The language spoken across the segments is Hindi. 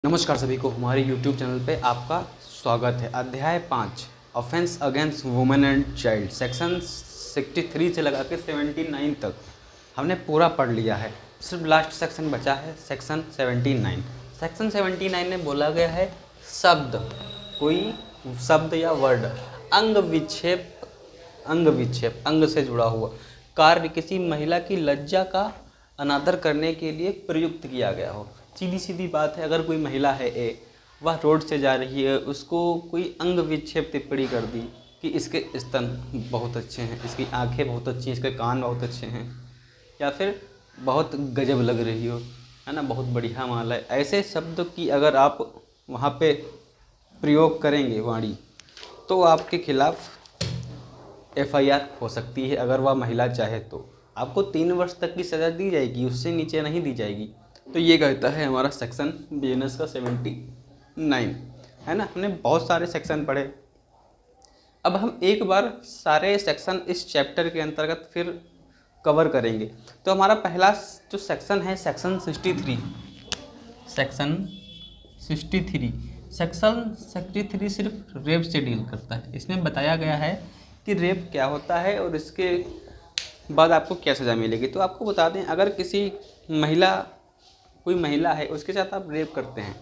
नमस्कार सभी को, हमारे YouTube चैनल पे आपका स्वागत है। अध्याय 5 offence against women and child section 63 से लगा के 79 तक हमने पूरा पढ़ लिया है। सिर्फ लास्ट सेक्शन बचा है सेक्शन 79। सेक्शन 79 में बोला गया है शब्द, कोई शब्द या वर्ड अंग विक्षेप अंग से जुड़ा हुआ कार्य किसी महिला की लज्जा का अनादर करने के लिए प्रयुक्त किया गया हो। सीधी सीधी बात है, अगर कोई महिला है ए, वह रोड से जा रही है, उसको कोई अंग विक्षेप टिप्पणी कर दी कि इसके स्तन बहुत अच्छे हैं, इसकी आंखें बहुत अच्छी हैं, इसके कान बहुत अच्छे हैं, या फिर बहुत गजब लग रही हो, है ना, बहुत बढ़िया माल है, ऐसे शब्द की अगर आप वहाँ पे प्रयोग करेंगे वाणी, तो आपके खिलाफ FIR हो सकती है। अगर वह महिला चाहे तो आपको 3 वर्ष तक की सज़ा दी जाएगी, उससे नीचे नहीं दी जाएगी। तो ये कहता है हमारा सेक्शन बिजनेस का 79, है ना। हमने बहुत सारे सेक्शन पढ़े, अब हम एक बार सारे सेक्शन इस चैप्टर के अंतर्गत फिर कवर करेंगे। तो हमारा पहला जो सेक्शन है सेक्शन 63। सेक्शन 63 सिर्फ रेप से डील करता है। इसमें बताया गया है कि रेप क्या होता है और इसके बाद आपको क्या सज़ा मिलेगी। तो आपको बता दें, अगर कोई महिला है, उसके साथ आप रेप करते हैं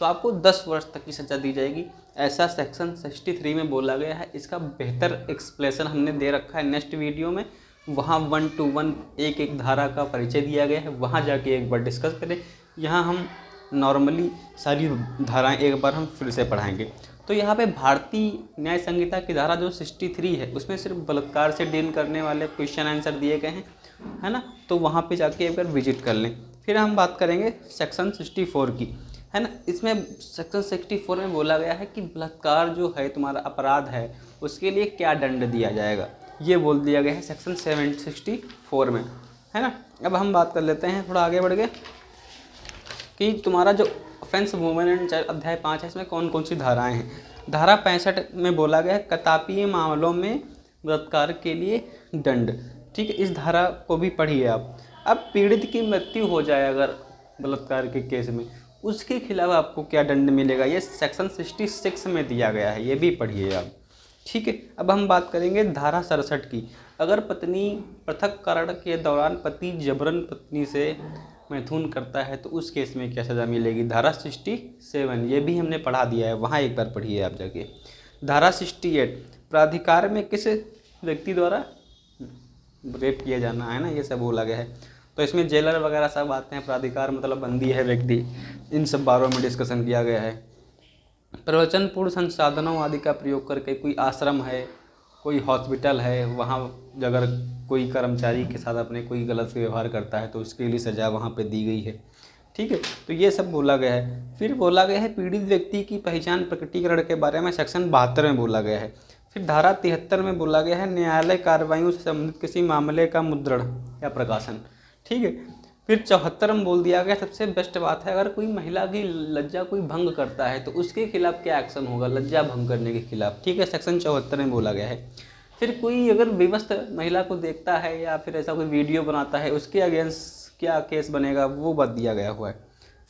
तो आपको 10 वर्ष तक की सज़ा दी जाएगी, ऐसा सेक्शन 63 में बोला गया है। इसका बेहतर एक्सप्लेनेशन हमने दे रखा है नेक्स्ट वीडियो में, वहाँ 1 to 1 एक धारा का परिचय दिया गया है, वहाँ जाके एक बार डिस्कस करें। यहाँ हम नॉर्मली सारी धाराएं एक बार हम फिर से पढ़ाएंगे। तो यहाँ पे भारतीय न्याय संहिता की धारा जो 63 है, उसमें सिर्फ बलात्कार से डील करने वाले क्वेश्चन आंसर दिए गए हैं, है ना। तो वहाँ पे जाके एक बार विजिट कर लें। फिर हम बात करेंगे सेक्शन 64 की, है ना। इसमें सेक्शन 64 में बोला गया है कि बलात्कार जो है तुम्हारा अपराध है, उसके लिए क्या दंड दिया जाएगा, ये बोल दिया गया है सेक्शन 64 में, है ना। अब हम बात कर लेते हैं, थोड़ा आगे बढ़ गए, कि तुम्हारा जो ऑफेंस वुमेन एंड चाइल्ड अध्याय 5 है, इसमें कौन कौन सी धाराएं हैं। धारा 65 में बोला गया है कतापीय मामलों में बलात्कार के लिए दंड। ठीक है, इस धारा को भी पढ़िए आप। अब पीड़ित की मृत्यु हो जाए अगर बलात्कार के केस में, उसके खिलाफ आपको क्या दंड मिलेगा, ये सेक्शन 66 में दिया गया है, ये भी पढ़िए आप। ठीक है, अब हम बात करेंगे धारा 67 की। अगर पत्नी पृथककरण के दौरान पति जबरन पत्नी से मैथुन करता है तो उस केस में क्या सज़ा मिलेगी, धारा 67, ये भी हमने पढ़ा दिया है, वहाँ एक बार पढ़िए आप जाके। धारा 68 प्राधिकार में किस व्यक्ति द्वारा रेप किया जाना है ना, ये सब बोला गया है। तो इसमें जेलर वगैरह सब आते हैं, प्राधिकार मतलब बंदी है व्यक्ति, इन सब बारों में डिस्कशन किया गया है। प्रवचनपूर्ण संसाधनों आदि का प्रयोग करके, कोई आश्रम है, कोई हॉस्पिटल है, वहाँ अगर कोई कर्मचारी के साथ अपने कोई गलत व्यवहार करता है तो उसके लिए सज़ा वहाँ पे दी गई है। ठीक है, तो ये सब बोला गया है। फिर बोला गया है पीड़ित व्यक्ति की पहचान प्रकटीकरण के बारे में सेक्शन 72 में बोला गया है। फिर धारा 73 में बोला गया है न्यायालय कार्रवाइयों से संबंधित किसी मामले का मुद्रण या प्रकाशन। ठीक है, फिर 74 में बोल दिया गया, सबसे बेस्ट बात है, अगर कोई महिला की लज्जा कोई भंग करता है तो उसके खिलाफ क्या एक्शन होगा, लज्जा भंग करने के खिलाफ। ठीक है, सेक्शन 74 में बोला गया है। फिर कोई अगर विवश महिला को देखता है या फिर ऐसा कोई वीडियो बनाता है, उसके अगेंस्ट क्या केस बनेगा, वो बात दिया गया हुआ है।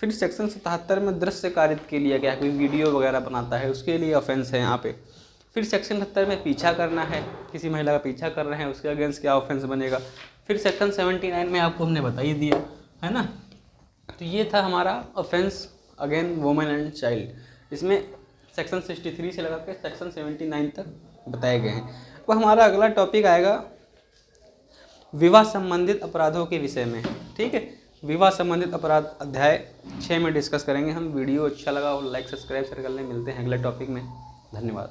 फिर सेक्शन 77 में दृश्य कारित के लिए क्या है, कोई वीडियो वगैरह बनाता है उसके लिए ऑफेंस है यहाँ पे। फिर सेक्शन 70 में पीछा करना है, किसी महिला का पीछा कर रहे हैं, उसके अगेंस्ट क्या ऑफेंस बनेगा। फिर सेक्शन 79 में आपको हमने बता ही दिया, है ना। तो ये था हमारा offence again women and child. इसमें सेक्शन 63 से लगा के सेक्शन 79 तक बताए गए हैं। तो हमारा अगला टॉपिक आएगा विवाह संबंधित अपराधों के विषय में। ठीक है, विवाह संबंधित अपराध अध्याय 6 में डिस्कस करेंगे हम। वीडियो अच्छा लगा और लाइक सब्सक्राइब शेयर कर लें। मिलते हैं अगले टॉपिक में, धन्यवाद।